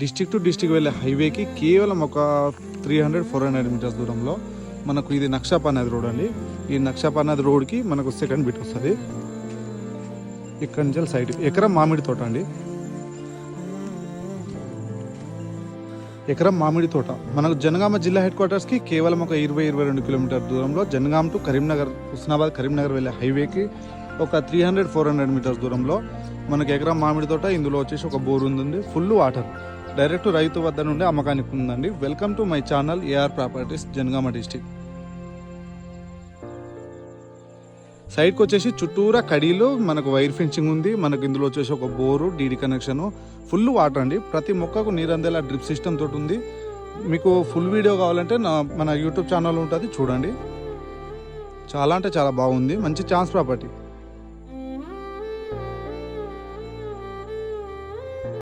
District to district వెళ్ళే హైవేకి కేవలం ఒక 300-400 మీటర్స్ దూరంలో మనకు ఇది నక్షాపానాది రోడ్ అండి. ఈ నక్షాపానాది రోడ్కి మనకు సెకండ్ బిట్ వస్తుంది. ఇక్కడి నుంచి సైడ్ ఎకరం మామిడి తోట అండి. ఎకరం మామిడి తోట మనకు జనగామ జిల్లా హెడ్ క్వార్టర్స్కి కేవలం ఒక 20-22 కిలోమీటర్ దూరంలో, జనగామ టు కరీంనగర్, హుస్నాబాద్ కరీంనగర్ వెళ్ళే హైవేకి ఒక 300-400 మీటర్స్ దూరంలో మనకి ఎకరం మామిడి తోట. ఇందులో వచ్చేసి ఒక బోర్ ఉంది, ఫుల్ వాటర్, డైరెక్ట్ రైతు వద్ద నుండి అమ్మకానికి ఉందండి. Welcome to my channel AR properties Jangaon district. సైడ్కి వచ్చేసి చుట్టూరా కడీలు, మనకు వైర్ ఫెన్సింగ్ ఉంది. మనకు ఇందులో వచ్చేసి ఒక bore, DD connection, full water అండి. ప్రతి మొక్కకు నీరు అందేలా డ్రిప్ సిస్టమ్ తోటి ఉంది. మీకు ఫుల్ వీడియో కావాలంటే మన యూట్యూబ్ ఛానల్ ఉంటుంది, చూడండి. చాలా అంటే చాలా బాగుంది, మంచి ఛాన్స్ ప్రాపర్టీ.